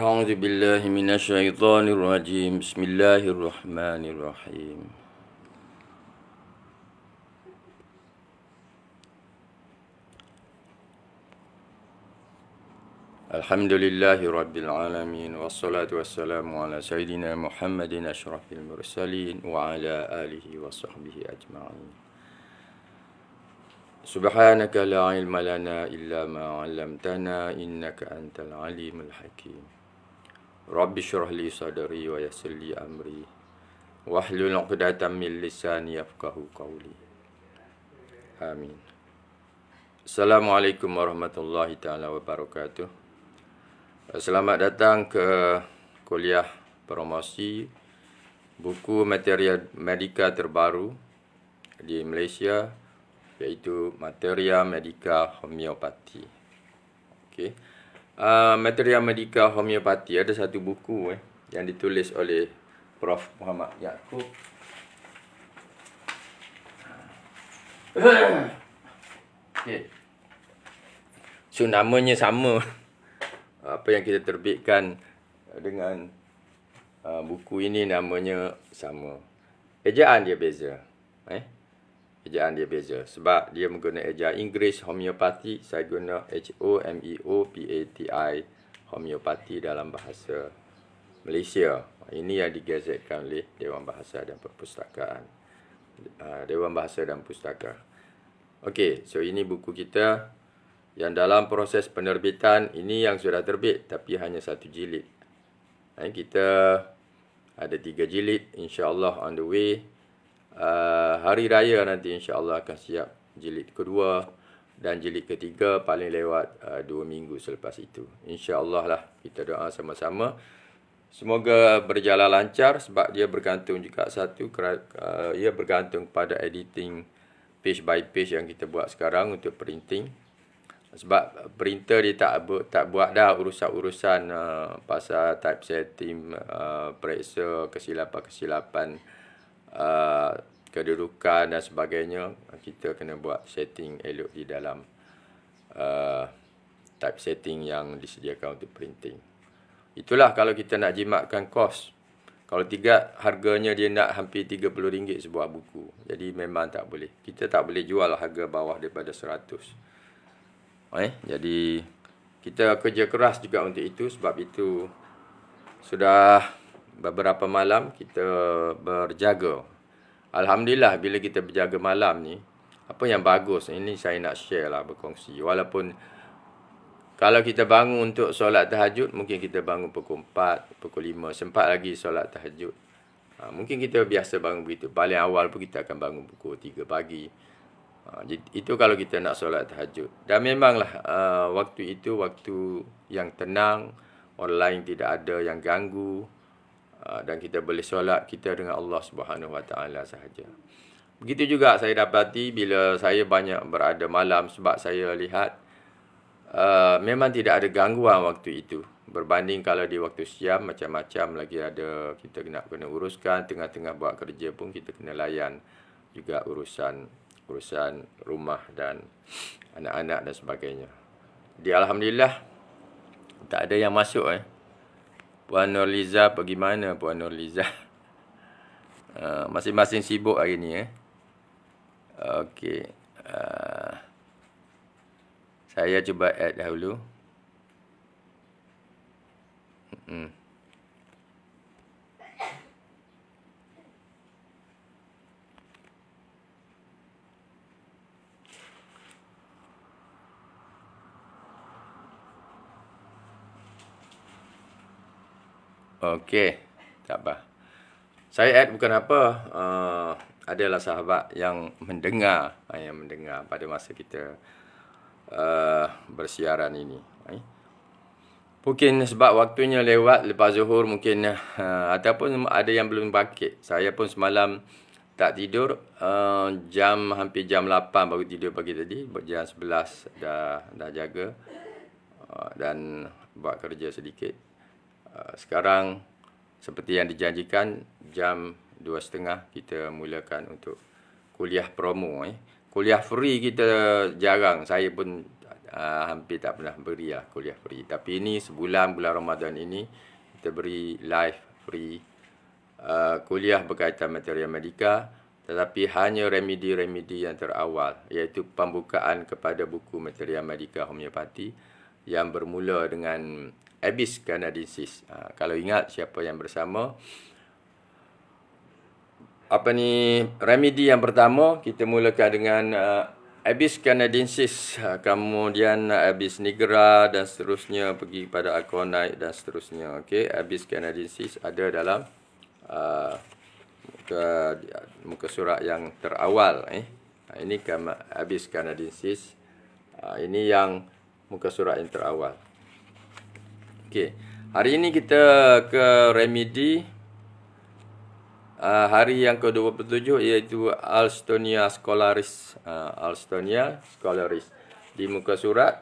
أعوذ بالله من الشيطان الرجيم بسم الله الرحمن الرحيم الحمد لله رب العالمين والصلاة والسلام على سيدنا محمد أشرف المرسلين وعلى آله وصحبه أجمعين سبحانك لا علم لنا إلا ما علمتنا إنك أنت العليم الحكيم رب اشرح لي صدري ويسر لي أمري واحلل عقدة من لساني يفقهوا قولي آمين. Assalamualaikum warahmatullahi taala wabarakatuh. Selamat datang ke kuliah promosi buku materia medika terbaru di Malaysia, iaitu Materia Medika Homeopati. Okey. Materia Medika Homeopati ada satu buku yang ditulis oleh Prof Muhammad Yaakob. Okey. So namanya sama. Apa yang kita terbitkan dengan buku ini namanya sama. Ejaan dia beza. Ejaan dia beza. Sebab dia menggunakan ejaan Inggeris homeopati, saya guna Homeopati homeopati dalam bahasa Malaysia. Ini yang digazetkan oleh Dewan Bahasa dan Perpustakaan. Dewan Bahasa dan Pustaka. Okey, so ini buku kita yang dalam proses penerbitan. Ini yang sudah terbit tapi hanya 1 jilid. Kita ada 3 jilid, insya-Allah on the way. Hari raya nanti insya-Allah akan siap jilid kedua dan jilid ketiga paling lewat 2 minggu selepas itu. Insya-Allah lah, kita doa sama-sama semoga berjalan lancar, sebab dia bergantung juga ia bergantung pada editing page by page yang kita buat sekarang untuk printing. Sebab printer dia tak buat dah urusan-urusan pasal typesetting, periksa kesilapan-kesilapan, kedudukan dan sebagainya. Kita kena buat setting elok di dalam typesetting yang disediakan untuk printing. Itulah kalau kita nak jimatkan kos. Kalau tidak, harganya dia nak hampir RM30 sebuah buku. Jadi memang tak boleh. Kita tak boleh jual harga bawah daripada 100. Jadi kita kerja keras juga untuk itu. Sebab itu sudah beberapa malam kita berjaga. Alhamdulillah bila kita berjaga malam ni, apa yang bagus, ini saya nak share lah, berkongsi. Walaupun kalau kita bangun untuk solat tahajud, mungkin kita bangun pukul 4, pukul 5, sempat lagi solat tahajud. Mungkin kita biasa bangun begitu. Paling awal pun kita akan bangun pukul 3 pagi. Itu kalau kita nak solat tahajud. Dan memanglah waktu itu waktu yang tenang, orang lain tidak ada yang ganggu, dan kita boleh solat kita dengan Allah Subhanahu Wa Taala sahaja. Begitu juga saya dapati bila saya banyak berada malam, sebab saya lihat memang tidak ada gangguan waktu itu. Berbanding kalau di waktu siang, macam-macam lagi ada kita kena uruskan. Tengah-tengah buat kerja pun kita kena layan juga urusan rumah dan anak-anak dan sebagainya. Jadi Alhamdulillah tak ada yang masuk. Puan Nurliza pergi mana Puan Nurliza? Masing-masing sibuk hari ni. Okey. Saya cuba add dahulu. Okey, tak apa. Saya add bukan apa. Adalah sahabat yang mendengar pada masa kita bersiaran ini. Mungkin sebab waktunya lewat lepas zuhur mungkin, ataupun ada yang belum bangkit. Saya pun semalam tak tidur, hampir jam 8 baru tidur pagi tadi. Jam 11 dah jaga dan buat kerja sedikit. Sekarang seperti yang dijanjikan jam 2.30 kita mulakan untuk kuliah promo. Kuliah free kita jarang. Saya pun hampir tak pernah beri lah kuliah free. Tapi ini bulan Ramadan ini kita beri live free kuliah berkaitan material medika, tetapi hanya remedi-remedi yang terawal, iaitu pembukaan kepada buku material medika homeopati yang bermula dengan Abies canadensis. Kalau ingat siapa yang bersama, remedi yang pertama kita mulakan dengan Abies canadensis, kemudian Abies nigra dan seterusnya, pergi pada aconite dan seterusnya. Okey, Abies canadensis ada dalam muka surat yang terawal. Ini Abies canadensis. Ini yang muka surat yang terawal. Okey, hari ini kita ke remedi hari yang ke-27, iaitu Alstonia scholaris. Alstonia scholaris di muka surat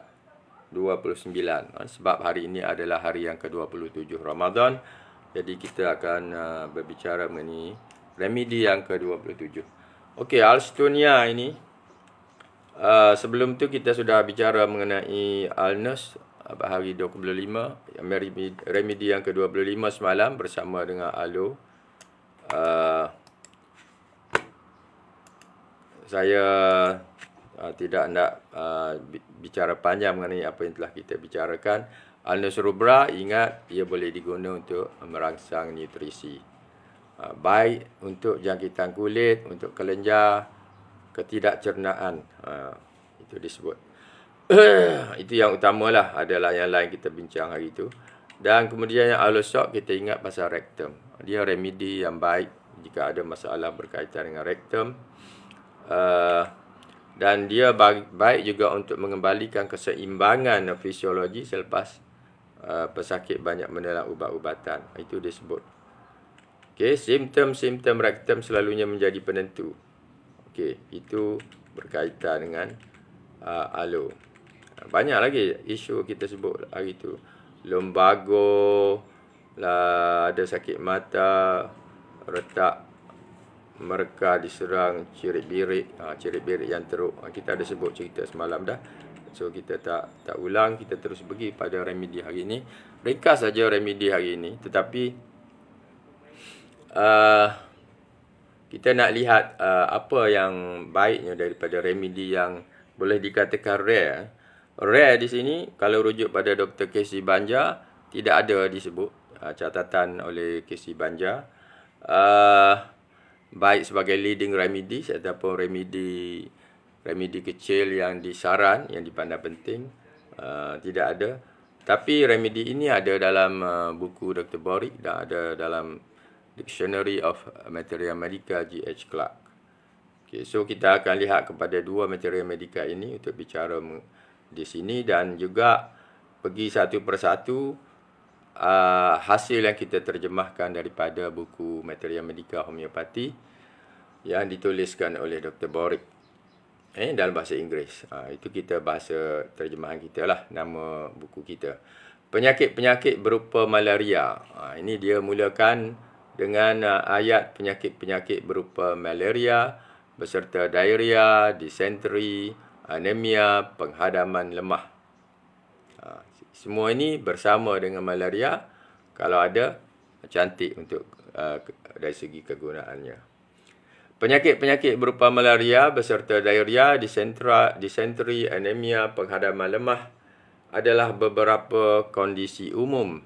29. Sebab hari ini adalah hari yang ke-27 Ramadan, jadi kita akan berbicara mengenai remedi yang ke-27. Okey, Alstonia ini sebelum tu kita sudah bicara mengenai Alnus hari 25, remedi yang ke-25 semalam bersama dengan Alo. Saya tidak nak bicara panjang mengenai apa yang telah kita bicarakan. Alnus rubra, ingat, ia boleh digunakan untuk merangsang nutrisi. Baik untuk jangkitan kulit, untuk kelenjar, ketidakcernaan. Itu disebut. Itu yang utamalah, adalah yang lain kita bincang hari itu. Dan kemudian yang alosok, kita ingat pasal rektum. Dia remedi yang baik jika ada masalah berkaitan dengan rektum. Dan dia baik juga untuk mengembalikan keseimbangan fisiologi selepas pesakit banyak menelan ubat-ubatan. Itu disebut. Okey, simptom-simptom rektum selalunya menjadi penentu. Okey, itu berkaitan dengan alo. Banyak lagi isu kita sebut hari itu. Lumbago, ada sakit mata, retak mereka diserang cirit-birit, cirit-birit yang teruk. Kita ada sebut cerita semalam dah. So kita tak ulang, kita terus pergi pada remedi hari ini. Ringkas saja remedi hari ini, tetapi kita nak lihat apa yang baiknya daripada remedi yang boleh dikatakan rare. Rare di sini, kalau rujuk pada Dr. Casey Banja, tidak ada disebut catatan oleh Casey Banja. Baik sebagai leading remedies ataupun remedi kecil yang disaran, yang dipandang penting, tidak ada. Tapi remedi ini ada dalam buku Dr. Boric dan ada dalam Dictionary of Material Medica G.H. Clark. Okay, so kita akan lihat kepada dua material medika ini untuk bicara di sini, dan juga pergi satu persatu hasil yang kita terjemahkan daripada buku material medika homeopati yang dituliskan oleh Dr. Boric dalam bahasa Inggeris. Itu kita bahasa terjemahan kita lah, nama buku kita. Penyakit-penyakit berupa malaria. Ini dia mulakan dengan ayat penyakit-penyakit berupa malaria beserta diarrhea, dysentery, anemia, penghadaman lemah. Semua ini bersama dengan malaria. Kalau ada, cantik untuk dari segi kegunaannya. Penyakit-penyakit berupa malaria beserta diarrhea, dysentery, anemia, penghadaman lemah adalah beberapa kondisi umum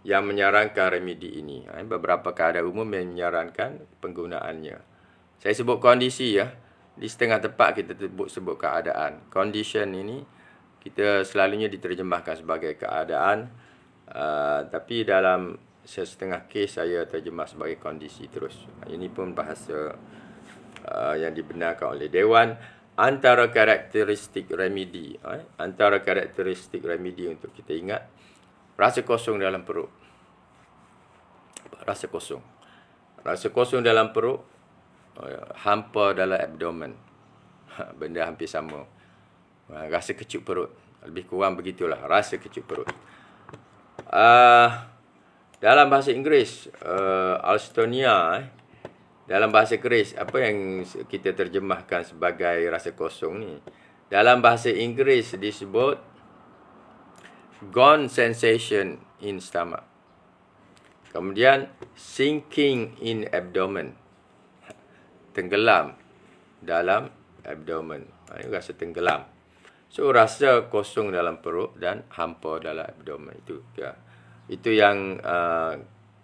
yang menyarankan remedi ini. Beberapa keadaan umum yang menyarankan penggunaannya. Saya sebut kondisi ya. Di setengah tempat kita sebut keadaan. Condition ini kita selalunya diterjemahkan sebagai keadaan. Tapi dalam setengah kes saya terjemah sebagai kondisi terus. Ini pun bahasa yang dibenarkan oleh Dewan. Antara karakteristik remedi. Antara karakteristik remedi untuk kita ingat. Rasa kosong dalam perut. Rasa kosong. Rasa kosong dalam perut. Hampa dalam abdomen. Benda hampir sama. Rasa kecut perut. Lebih kurang begitulah. Rasa kecut perut. Dalam bahasa Inggeris, Alstonia, dalam bahasa Inggeris, apa yang kita terjemahkan sebagai rasa kosong ni? Dalam bahasa Inggeris disebut gone sensation in stomach. Kemudian sinking in abdomen. Tenggelam dalam abdomen. Ini rasa tenggelam. So rasa kosong dalam perut dan hampa dalam abdomen itu. Ya. Itu yang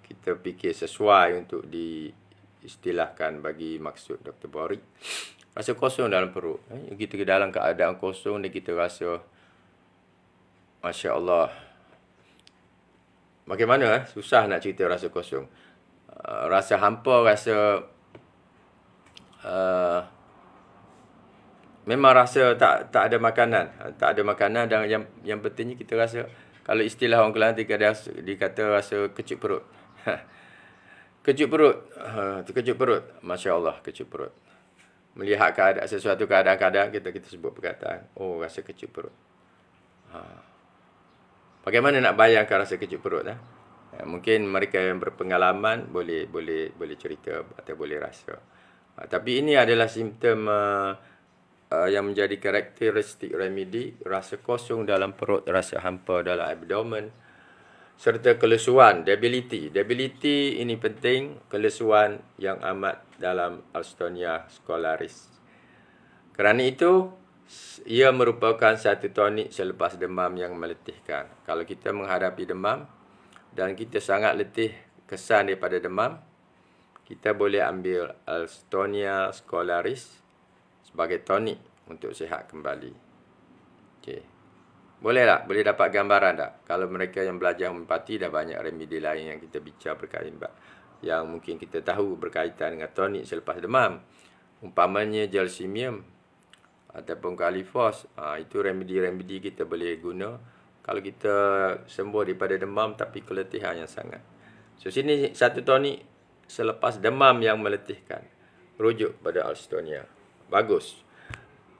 kita fikir sesuai untuk diistilahkan bagi maksud Dr. Borik. Rasa kosong dalam perut. Kita dalam keadaan kosong dan kita rasa, Masya Allah. Bagaimana? Susah nak cerita rasa kosong. Rasa hampa, rasa memang rasa tak ada makanan. Tak ada makanan dan yang pentingnya kita rasa, kalau istilah orang Kelantan dikata rasa kecut perut. Kecut perut. Terkejut perut. Masya Allah, kecut perut. Melihat sesuatu keadaan-keadaan kita sebut perkataan, oh rasa kecut perut. Bagaimana nak bayangkan rasa kecut perut? Mungkin mereka yang berpengalaman boleh cerita atau boleh rasa. Tapi ini adalah simptom yang menjadi karakteristik remedi, rasa kosong dalam perut, rasa hampa dalam abdomen, serta kelesuan, debility. Debility ini penting, kelesuan yang amat dalam Alstonia scolaris. Kerana itu, ia merupakan satu tonik selepas demam yang meletihkan. Kalau kita menghadapi demam dan kita sangat letih kesan daripada demam, kita boleh ambil Alstonia scolaris sebagai tonik untuk sihat kembali. Okey. Boleh tak? Boleh dapat gambaran tak? Kalau mereka yang belajar homeopati, dah banyak remedi lain yang kita bincang berkaitan, yang mungkin kita tahu berkaitan dengan tonik selepas demam. Umpamanya gelsemium ataupun kalifos. Itu remedi-remedi kita boleh guna kalau kita sembuh daripada demam tapi keletihan yang sangat. So sini satu tonik selepas demam yang meletihkan. Rujuk pada Alstonia. Bagus.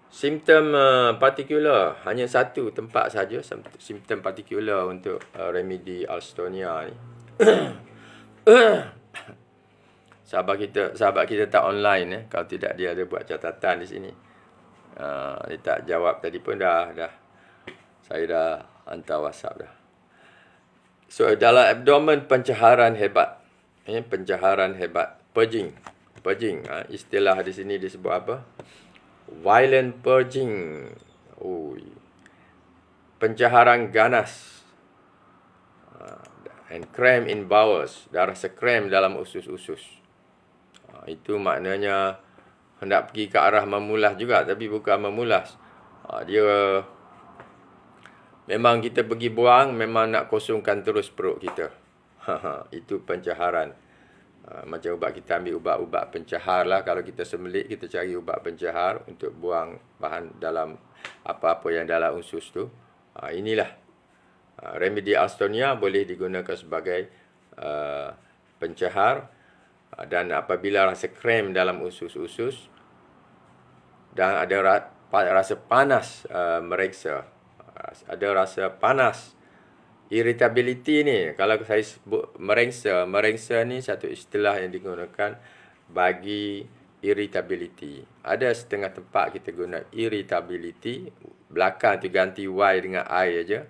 Simptom partikular, hanya satu tempat saja simptom partikular untuk remedi Alstonia ni. Sahabat kita tak online kalau tidak dia ada buat catatan di sini. Dia tak jawab tadi pun dah saya dah hantar WhatsApp dah. So dalam abdomen pencaharan hebat. Pencaharan hebat, purging. Istilah di sini disebut apa? Violent purging. Pencaharan ganas. And cramp in bowels. Dah rasa cramp dalam usus-usus. Itu maknanya hendak pergi ke arah memulas juga, tapi bukan memulas. Dia memang kita pergi buang, memang nak kosongkan terus perut kita. Itu pencaharan. Macam ubat kita ambil ubat-ubat pencahar lah. Kalau kita sembelit, kita cari ubat pencahar untuk buang bahan dalam apa-apa yang dalam usus tu. Inilah remedi Alstonia boleh digunakan sebagai pencahar. Dan apabila rasa krem dalam usus-usus dan ada rasa panas mereksa, ada rasa panas, irritability ni, kalau saya sebut merengsa ni satu istilah yang digunakan bagi irritability. Ada setengah tempat kita guna irritability, belakang tu ganti Y dengan I aja,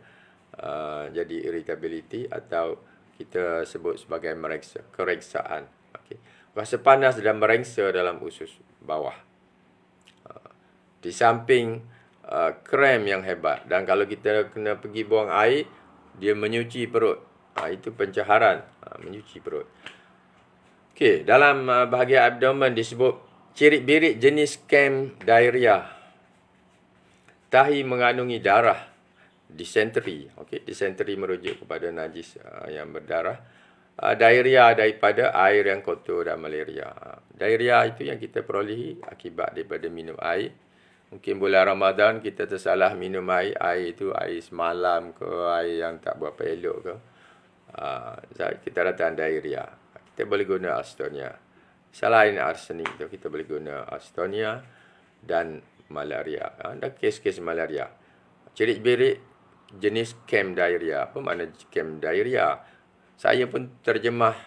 jadi irritability, atau kita sebut sebagai merengsa, kerengsaan. Okay. Rasa panas dan merengsa dalam usus bawah. Di samping krem yang hebat, dan kalau kita kena pergi buang air, dia menyuci perut. Itu pencaharan, menyuci perut. Okey, dalam bahagian abdomen disebut cirit-birit jenis kem diarrhea. Tahi mengandungi darah, dysentery. Okey, dysentery merujuk kepada najis yang berdarah. Diarrhea daripada air yang kotor dan malaria. Diarrhea itu yang kita perolehi akibat daripada minum air. Mungkin bulan Ramadan kita tersalah minum air itu air semalam ke, air yang tak berapa elok ke. Kita datang diarrhea. Kita boleh guna Alstonia. Selain arsenik tu, kita boleh guna Alstonia dan malaria. Ada kes-kes malaria. Cirit-birit jenis kem diarrhea. Apa makna kem diarrhea? Saya pun terjemah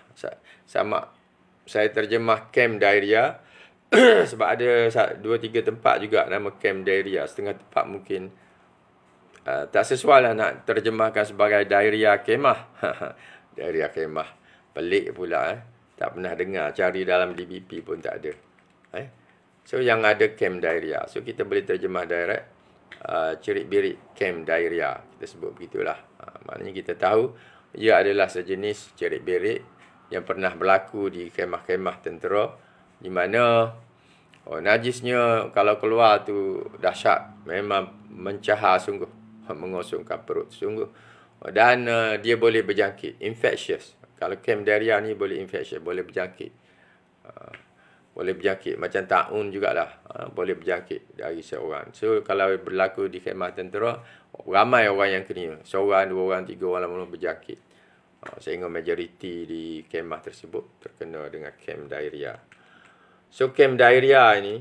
saya terjemah kem diarrhea Sebab ada 2-3 tempat juga nama camp diarrhea. Setengah tempat mungkin tak sesuai lah nak terjemahkan sebagai diarrhea kemah. Diarrhea kemah. Pelik pula. Tak pernah dengar. Cari dalam DBP pun tak ada. So yang ada camp diarrhea. So kita boleh terjemah direct. Cerit-berit camp diarrhea. Kita sebut begitulah. Maknanya kita tahu ia adalah sejenis cerit-berit yang pernah berlaku di kemah-kemah tentera, di mana najisnya kalau keluar tu dahsyat, memang mencahar sungguh, mengosongkan perut sungguh, dan dia boleh berjangkit, infectious. Kalau camp diarrhea ni boleh infectious, boleh berjangkit. Boleh berjangkit macam taun jugalah, boleh berjangkit dari seorang. So kalau berlaku di kemah tentera, ramai orang yang kena, seorang, 2 orang, 3 orang lama berjangkit. Sehingga majoriti di kemah tersebut terkena dengan camp diarrhea. So camp diarrhea ini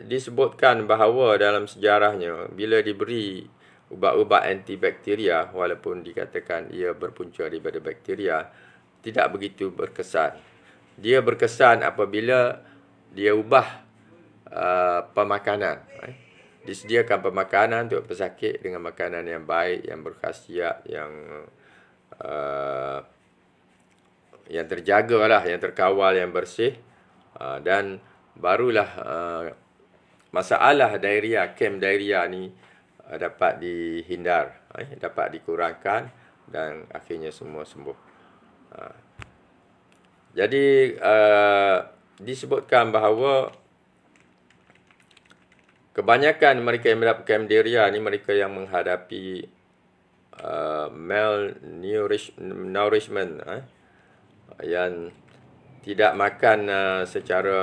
disebutkan bahawa dalam sejarahnya bila diberi ubat-ubat antibakteria, walaupun dikatakan ia berpunca daripada bakteria, tidak begitu berkesan. Dia berkesan apabila dia ubah pemakanan. Disediakan pemakanan untuk pesakit dengan makanan yang baik, yang berkhasiat, yang terjaga lah, yang terkawal, yang bersih, dan barulah masalah diarrhea, camp diarrhea ni dapat dihindar, dapat dikurangkan, dan akhirnya semua sembuh. Jadi disebutkan bahawa kebanyakan mereka yang mendapat camp diarrhea ni mereka yang menghadapi malnourishment, yang tidak makan secara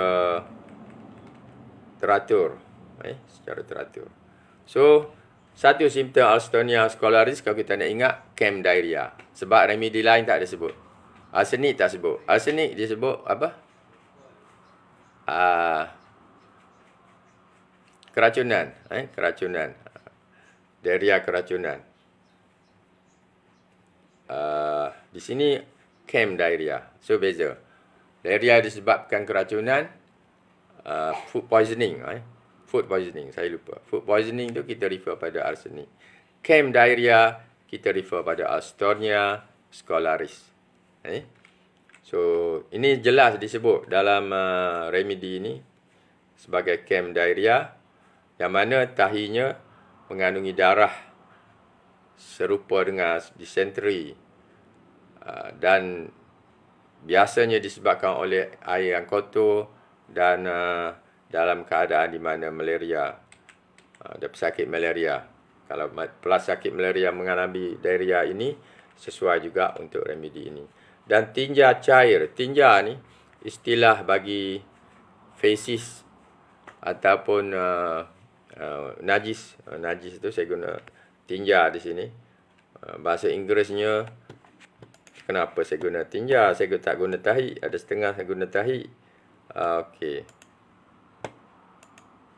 teratur, So satu simptom Alstonia scolaris kalau kita nak ingat camp diarrhea, sebab remedi lain tak ada sebut. Arsenik tak sebut. Arsenik disebut apa? Keracunan, keracunan. Diarrhea keracunan. Di sini camp diarrhea. So beza. Diarrhea disebabkan keracunan, food poisoning. Food poisoning, saya lupa. Food poisoning tu kita refer pada arsenik. Camp diarrhea kita refer pada Alstonia scolaris. So ini jelas disebut dalam remedi ini sebagai camp diarrhea, yang mana tahinya mengandungi darah serupa dengan dysentery, dan biasanya disebabkan oleh air yang kotor dan dalam keadaan di mana malaria, ada pesakit malaria. Kalau pesakit malaria mengalami diarrhea ini, sesuai juga untuk remedi ini. Dan tinja cair. Tinja ni istilah bagi feces ataupun najis. Najis itu saya guna tinja di sini. Bahasa Inggerisnya, kenapa saya guna tinja? Saya tak guna tahi. Ada setengah saya guna tahi. Okey.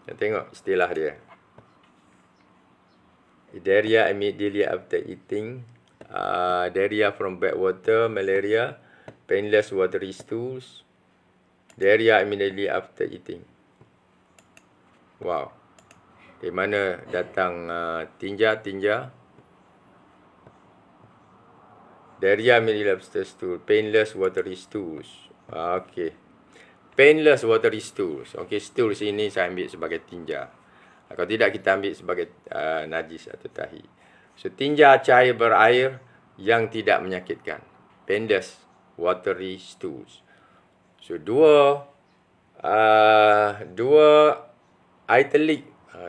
Kita tengok istilah dia. Diarrhea immediately after eating. Diarrhea from bad water, malaria, painless watery stools. Diarrhea immediately after eating. Wow. Di mana datang tinja. Diarrhea immediately after stool, painless watery stools. Okey. Painless watery stools. Okey, stools ini saya ambil sebagai tinja. Kalau tidak kita ambil sebagai najis atau tahi. So tinja cair berair yang tidak menyakitkan. Painless watery stools. So dua italic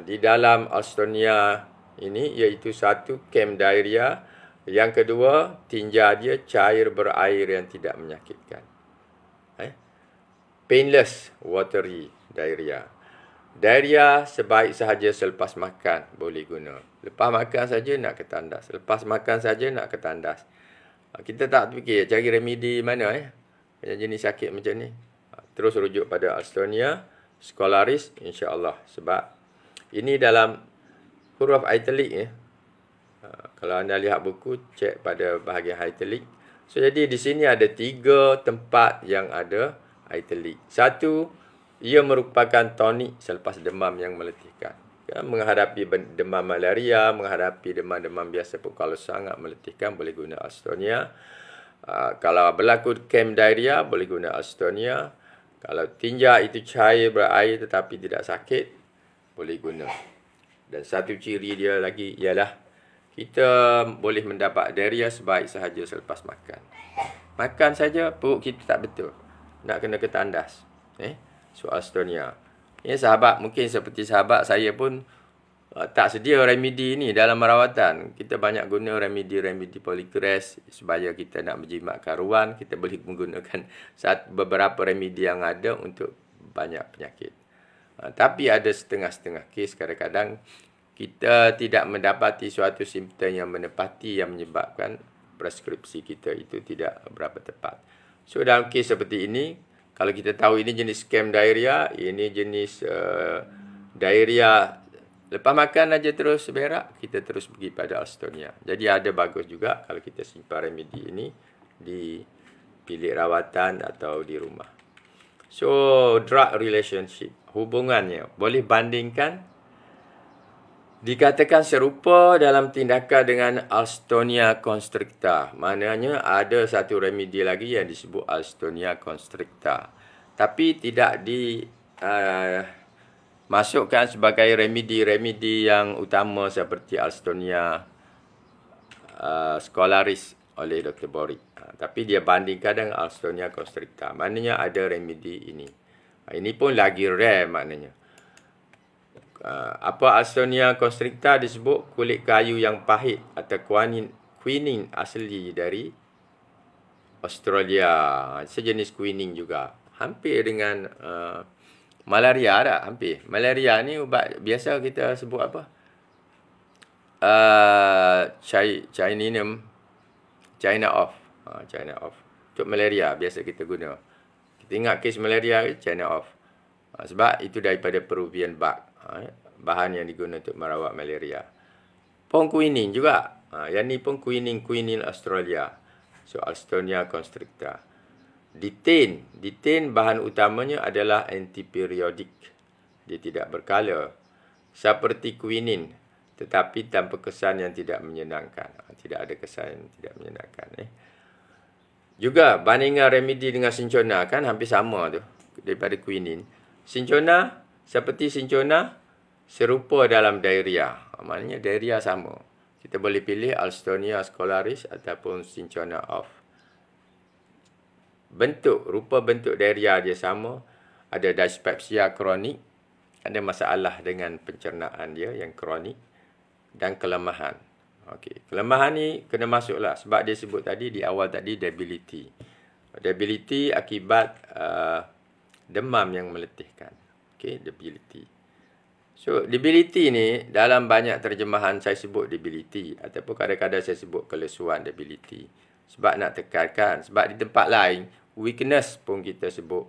di dalam Alstonia ini, iaitu satu camp diarrhea, yang kedua tinja dia cair berair yang tidak menyakitkan. Painless watery diarrhea. Diarrhea sebaik sahaja selepas makan boleh guna. Lepas makan saja nak ketandas. Lepas makan saja nak ketandas. Kita tak fikir cari remedi mana macam jenis sakit macam ni. Terus rujuk pada Alstonia scolaris, insya-Allah. Sebab ini dalam huruf italic kalau anda lihat buku, cek pada bahagian italic. So jadi di sini ada 3 tempat yang ada italic. Satu ia merupakan tonik selepas demam yang meletihkan. Menghadapi demam malaria, menghadapi demam-demam biasa pun kalau sangat meletihkan boleh guna Alstonia. Kalau berlaku kem diarrhea boleh guna Alstonia. Kalau tinja itu cair berair tetapi tidak sakit, boleh guna. Dan satu ciri dia lagi ialah kita boleh mendapat diarrhea sebaik sahaja selepas makan. Makan saja perut kita tak betul, nak kena ke tandas. So Alstonia. Ya, sahabat, mungkin seperti sahabat saya pun tak sedia remedi ni dalam rawatan. Kita banyak guna remedi Polycrest supaya kita nak menjimatkan ruan. Kita boleh menggunakan beberapa remedi yang ada untuk banyak penyakit. Tapi ada setengah-setengah kes kadang-kadang kita tidak mendapati suatu simptom yang menepati yang menyebabkan preskripsi kita itu tidak berapa tepat. So dalam kes seperti ini, kalau kita tahu ini jenis kem diarrhea, ini jenis diarrhea lepas makan aja terus berak, kita terus pergi pada Alstonia. Jadi ada bagus juga kalau kita simpan remedi ini di bilik rawatan atau di rumah. So drug relationship, hubungannya boleh bandingkan, dikatakan serupa dalam tindakan dengan Alstonia constricta. Maknanya ada satu remedi lagi yang disebut Alstonia constricta. Tapi tidak dimasukkan sebagai remedi-remedi yang utama seperti Alstonia scolaris oleh Dr. Borik. Tapi dia bandingkan dengan Alstonia constricta. Maknanya ada remedi ini. Ini pun lagi rare maknanya. Apa Alstonia constricta disebut kulit kayu yang pahit atau quinine asli dari Australia. Sejenis quinine juga. Hampir dengan malaria tak? Hampir. Malaria ni ubat biasa kita sebut apa? China off. Untuk malaria biasa kita guna. Kita ingat kes malaria, China off. Sebab itu daripada Peruvian bark. Bahan yang digunakan untuk merawat malaria. Pun quinine juga. Yang ni pun quinine Australia. So Alstonia constricta. Ditain bahan utamanya adalah antiperiodic. Dia tidak berkala. Seperti quinine. Tetapi tanpa kesan yang tidak menyenangkan. Tidak ada kesan yang tidak menyenangkan. Juga bandingan remedi dengan Cinchona kan hampir sama tu. Daripada quinine. Seperti Cinchona, serupa dalam diarrhea. Maknanya diarrhea sama. Kita boleh pilih Alstonia scolaris ataupun Cinchona off. Rupa bentuk diarrhea dia sama. Ada dyspepsia kronik. Ada masalah dengan pencernaan dia yang kronik. Dan kelemahan. Okey, kelemahan ni kena masuklah. Sebab dia sebut tadi, di awal tadi, debility. Debility akibat demam yang meletihkan. Okey, debility. So, debility ni dalam banyak terjemahan saya sebut debility. Ataupun kadang-kadang saya sebut kelesuan debility. Sebab nak tekankan. Sebab di tempat lain, weakness pun kita sebut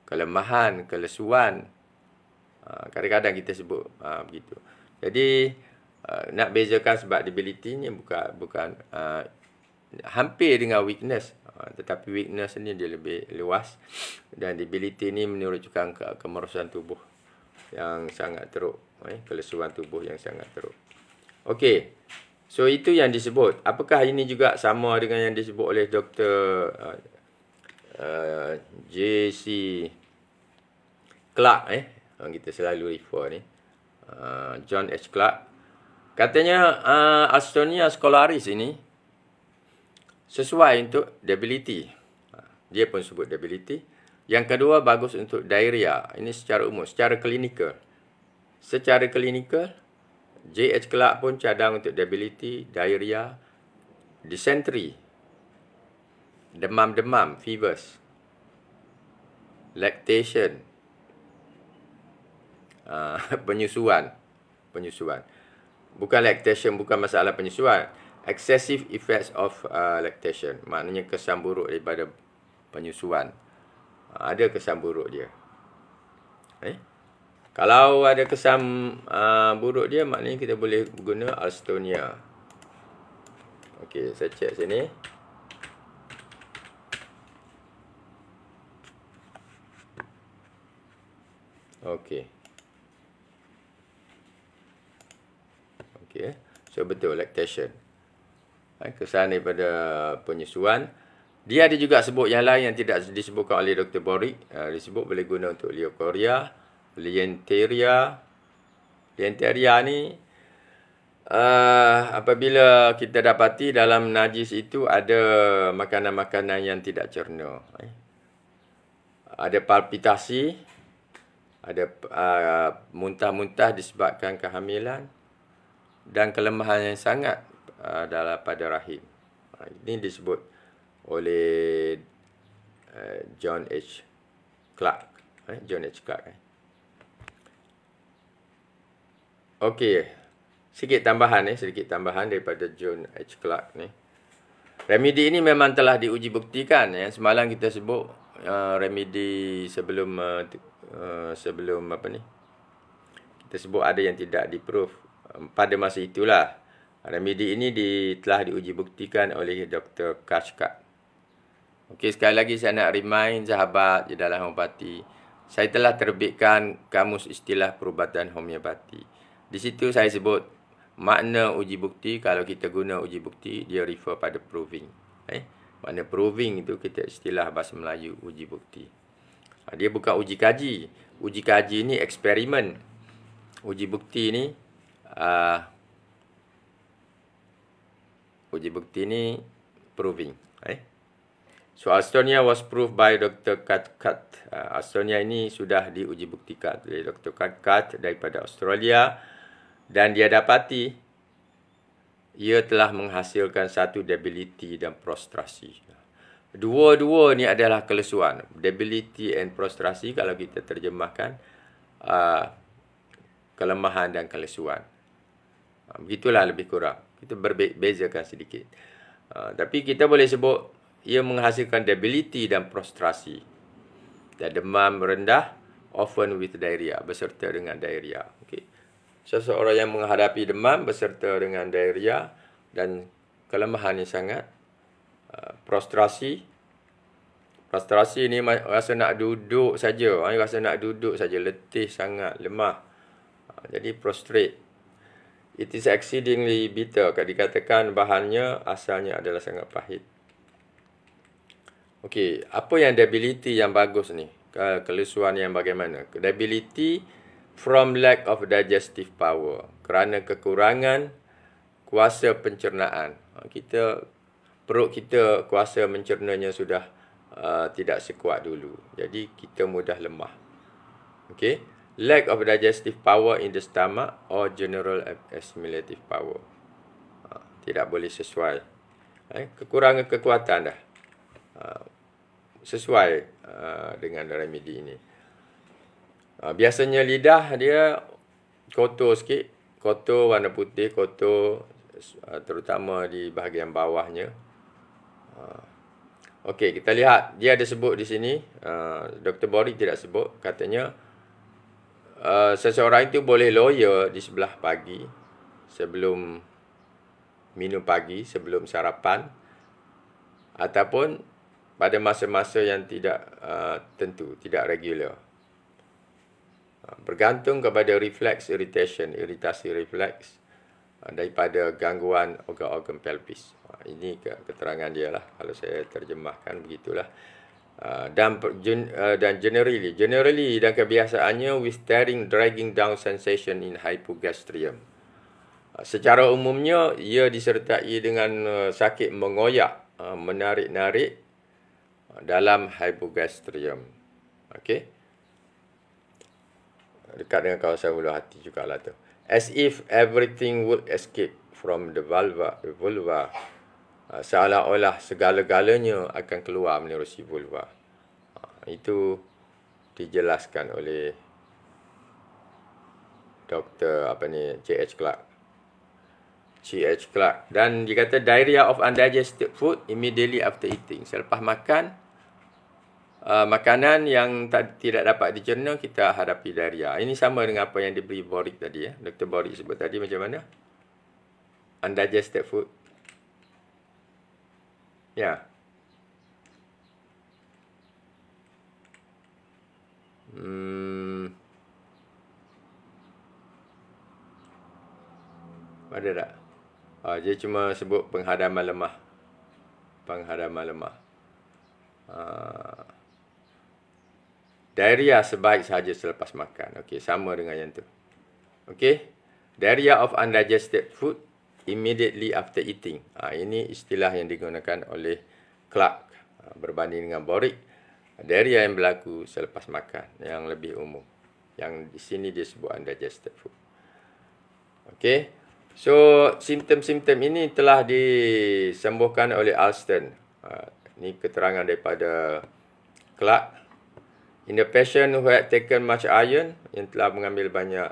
kelemahan, kelesuan. Kadang-kadang kita sebut begitu. Jadi, nak bezakan sebab debility ni bukan hampir dengan weakness. Tetapi weakness ni dia lebih luas. Dan debility ni menunjukkan kemerosotan tubuh yang sangat teruk. Kelesuan tubuh yang sangat teruk. Okey. So, itu yang disebut. Apakah ini juga sama dengan yang disebut oleh Dr. J.C. Clark. Kita selalu refer ni. John H. Clark. Katanya Alstonia scolaris ini sesuai untuk debility. Dia pun sebut debility. Yang kedua bagus untuk diarrhea. Ini secara umum, secara klinikal. Secara klinikal, J.H. Clark pun cadang untuk debility, diarrhea, dysentery, demam-demam, fevers, lactation, penyusuan. Bukan lactation, bukan masalah penyusuan. Excessive effects of lactation. Maknanya kesan buruk daripada penyusuan. Ada kesan buruk dia. Kalau ada kesan buruk dia, maknanya kita boleh guna Alstonia. Okey, saya cek sini. Okey. Okey. So betul lactation. Kesan daripada penyusuan. Dia ada juga sebut yang lain yang tidak disebutkan oleh Dr. Borik. Disebut boleh guna untuk leukoria, lienteria. Lienteria ni apabila kita dapati dalam najis itu ada makanan-makanan yang tidak cerna. Ada palpitasi, ada muntah-muntah disebabkan kehamilan dan kelemahan yang sangat dalam pada rahim. Ini disebut oleh John H. Clark. John H. Clark. Okey. Sedikit tambahan daripada John H. Clark ni. Remedi ini memang telah diuji buktikan. Yang semalam kita sebut remedi sebelum apa ni? Kita sebut ada yang tidak di-proof. Pada masa itulah remedi ini telah diuji buktikan oleh Dr. Kashkat. Okey, sekali lagi saya nak remind sahabat di dalam homeopati. Saya telah terbitkan kamus istilah perubatan homeopati. Di situ saya sebut makna uji bukti. Kalau kita guna uji bukti, dia refer pada proving. Makna proving itu kita istilah bahasa Melayu uji bukti. Dia bukan uji kaji. Uji kaji ni eksperimen. Uji bukti ni proving. So Astonia was proved by Dr. Kashkat. Astonia ini sudah diuji buktikan oleh Dr. Kashkat daripada Australia. Dan dia dapati ia telah menghasilkan satu debility dan prostrasi. Dua-dua ni adalah kelesuan. Debility and prostrasi kalau kita terjemahkan kelemahan dan kelesuan. Begitulah lebih kurang. Kita berbezakan sedikit. Tapi kita boleh sebut ia menghasilkan debility dan prostrasi. Dan demam rendah, often with diarrhea, beserta dengan diarrhea. Okay. Seseorang yang menghadapi demam beserta dengan diarrhea dan kelemahan yang sangat, prostrasi. Prostrasi ni rasa nak duduk saja. Rasa nak duduk saja, letih sangat, lemah. Jadi prostrate. It is exceedingly bitter. Dikatakan bahannya asalnya adalah sangat pahit. Okey, apa yang debility yang bagus ni? Kelesuan yang bagaimana? Debility from lack of digestive power. Kerana kekurangan kuasa pencernaan. Perut kita kuasa mencernanya sudah tidak sekuat dulu. Jadi kita mudah lemah. Okey. Lack of digestive power in the stomach or general assimilative power. Tidak boleh sesuai. Kekurangan kekuatan dah. Sesuai dengan remedi ini. Biasanya lidah dia kotor sikit. Kotor, warna putih, kotor terutama di bahagian bawahnya. Okey, kita lihat. Dia ada sebut di sini. Dr. Borik tidak sebut. Katanya, seseorang itu boleh loya di sebelah pagi. Sebelum minum pagi, sebelum sarapan. Ataupun pada masa-masa yang tidak tentu, tidak regular. Bergantung kepada reflex irritation, iritasi refleks daripada gangguan organ-organ pelvis. Ini keterangan dia lah. Kalau saya terjemahkan begitulah. Dan generally dan kebiasaannya with tearing, dragging down sensation in hypogastrium. Secara umumnya ia disertai dengan sakit mengoyak, menarik-narik dalam hypogastrium. Okey. Dekat dengan kawasan ulu hati jugalah tu. As if everything would escape from the vulva. Seolah-olah segala-galanya akan keluar menerusi vulva. Itu dijelaskan oleh Dr. C.H. Clark. Dan dia kata diarrhea of undigested food immediately after eating. Selepas makan, makanan yang tidak dapat dicerna, kita hadapi diarrhea. Ini sama dengan apa yang diberi Borik tadi. Dr. Borik sebut tadi macam mana? Undigested food. Ya. Ada tak? Dia cuma sebut penghadaman lemah. Penghadaman lemah. Diarrhea sebaik sahaja selepas makan. Okey, sama dengan yang tu. Okey. Diarrhea of undigested food immediately after eating. Ini istilah yang digunakan oleh Clark. Berbanding dengan Boric, diarrhea yang berlaku selepas makan, yang lebih umum. Yang di sini dia sebut undigested food. Okey. So, simptom-simptom ini telah disembuhkan oleh Alston. Ini keterangan daripada Clark. In the patient who had taken much iron, yang telah mengambil banyak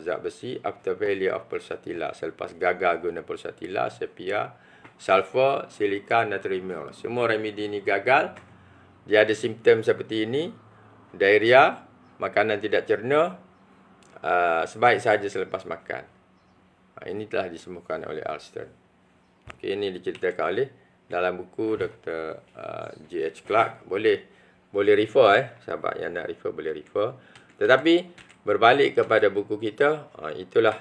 zat besi, after failure of pulsatilla, selepas gagal guna pulsatilla, sepia, sulfur, silika, natriumur. Semua remedi ini gagal. Dia ada simptom seperti ini. Diarrhea, makanan tidak cerna, sebaik sahaja selepas makan. Ini telah disembuhkan oleh Alston. Okay, ini diceritakan oleh dalam buku Dr. J.H. Clark. Boleh refer, sahabat yang nak refer boleh refer. Tetapi berbalik kepada buku kita, itulah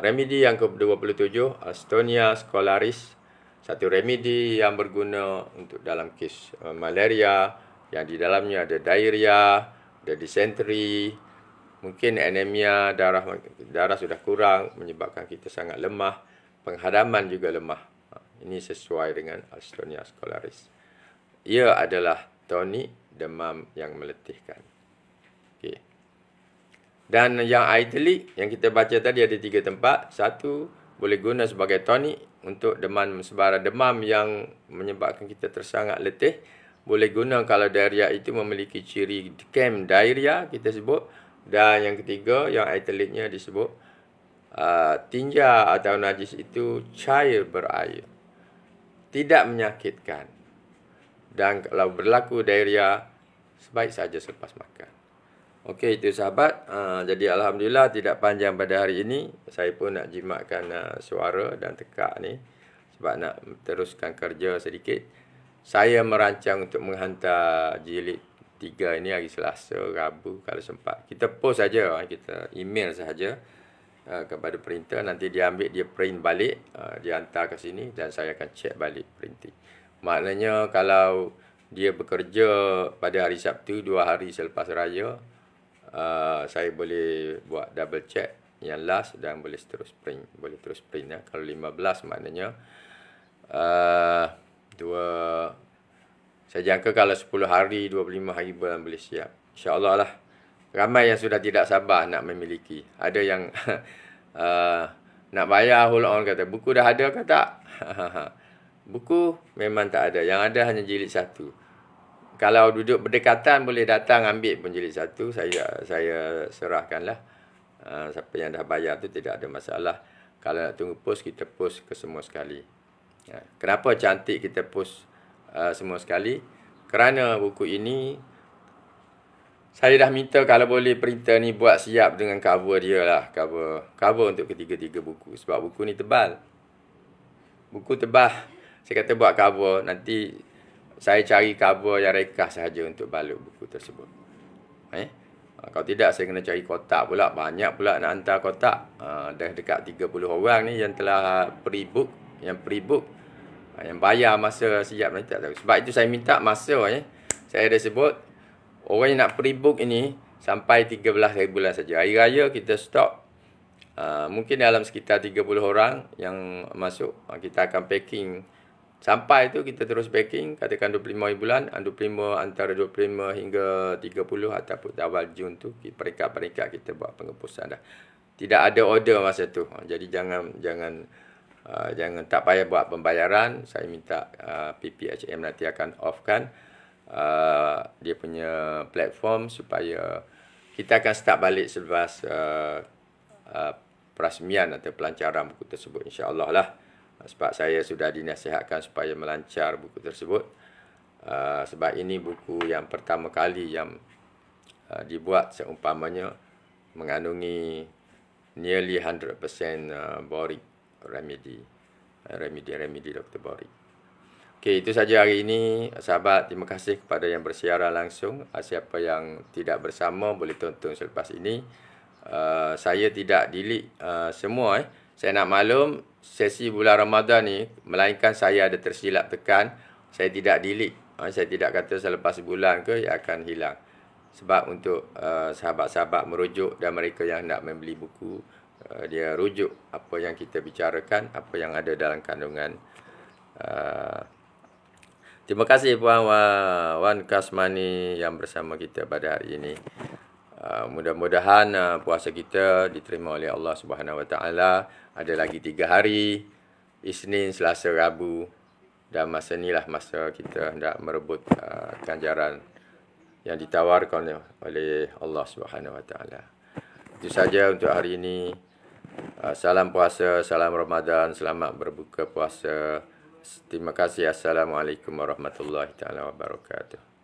remedi yang ke-27, Alstonia scolaris. Satu remedi yang berguna untuk dalam kes malaria, yang di dalamnya ada diarrhea, ada dysentery, mungkin anemia, darah sudah kurang menyebabkan kita sangat lemah, penghadaman juga lemah. Ini sesuai dengan Alstonia scolaris. Ia adalah tonik demam yang meletihkan. Okey. Dan yang italic yang kita baca tadi ada 3 tempat. Satu, boleh guna sebagai tonik untuk sebarang demam yang menyebabkan kita tersangat letih. Boleh guna kalau diarrhea itu memiliki ciri chem diarrhea kita sebut. Dan yang ketiga, yang italicnya disebut tinja atau najis itu cair berair. Tidak menyakitkan. Dan kalau berlaku diarrhea, sebaik saja selepas makan. Okey, itu sahabat. Jadi Alhamdulillah tidak panjang pada hari ini. Saya pun nak jimatkan suara dan tekak ni. Sebab nak teruskan kerja sedikit. Saya merancang untuk menghantar jilid 3 ini hari Selasa, Rabu kalau sempat. Kita post saja, kita email sahaja kepada printer. Nanti dia ambil, dia print balik. Dia hantar ke sini dan saya akan check balik printing. Maknanya kalau dia bekerja pada hari Sabtu, 2 hari selepas raya, saya boleh buat double check yang last dan boleh terus print. Kalau 15 maknanya saya jangka kalau 10 hari, 25 hari bulan boleh siap. InsyaAllah lah. Ramai yang sudah tidak sabar nak memiliki. Ada yang nak bayar hold on kata, buku dah ada ke tak? Buku memang tak ada. Yang ada hanya jilid 1. Kalau duduk berdekatan boleh datang ambil pun jilid 1. Saya serahkanlah. Siapa yang dah bayar tu tidak ada masalah. Kalau nak tunggu post, kita post ke semua sekali. Kenapa cantik kita post semua sekali? Kerana buku ini saya dah minta kalau boleh printer ni buat siap dengan cover dia lah. Cover untuk ketiga-tiga buku. Sebab buku ni tebal. Buku tebal. Saya kata buat cover. Nanti saya cari cover yang rekah sahaja untuk balut buku tersebut. Kalau tidak, saya kena cari kotak pula. Banyak pula nak hantar kotak. Dah dekat 30 orang ni yang telah pre-book. Yang pre-book. Yang bayar masa siap nanti tak tahu. Sebab itu saya minta masa. Saya dah sebut. Orang yang nak pre-book ini sampai 13 hari bulan saja. Hari raya kita stop. Mungkin dalam sekitar 30 orang yang masuk. Kita akan packing. Sampai tu kita terus packing. Katakan 25 hari bulan. 25 antara 25 hingga 30 ataupun awal Jun tu. Peringkat-peringkat kita buat pengepusan dah. Tidak ada order masa tu. Jadi jangan tak payah buat pembayaran. Saya minta PPHM nanti akan off-kan dia punya platform supaya kita akan start balik selepas perasmian atau pelancaran buku tersebut, insya-Allah lah. Sebab saya sudah dinasihatkan supaya melancar buku tersebut. Sebab ini buku yang pertama kali yang dibuat seumpamanya mengandungi nearly 100% boric remedy Dr. Boric. Okey, itu saja hari ini sahabat. Terima kasih kepada yang bersiaran langsung. Siapa yang tidak bersama boleh tonton selepas ini. Saya tidak delete semua Saya nak maklum, sesi bulan Ramadan ni, melainkan saya ada tersilap tekan, saya tidak delete. Saya tidak kata selepas sebulan ke, ia akan hilang. Sebab untuk sahabat-sahabat merujuk dan mereka yang hendak membeli buku, dia rujuk apa yang kita bicarakan, apa yang ada dalam kandungan. Terima kasih Puan Wan Kasmani yang bersama kita pada hari ini. Mudah-mudahan puasa kita diterima oleh Allah Subhanahu Wa Taala. Ada lagi 3 hari, Isnin, Selasa, Rabu, dan masa inilah masa kita hendak merebut ganjaran yang ditawarkan oleh Allah Subhanahu Wa Taala. Itu saja untuk hari ini. Salam puasa, salam Ramadan, selamat berbuka puasa. Terima kasih. Assalamualaikum warahmatullahi taala wabarakatuh.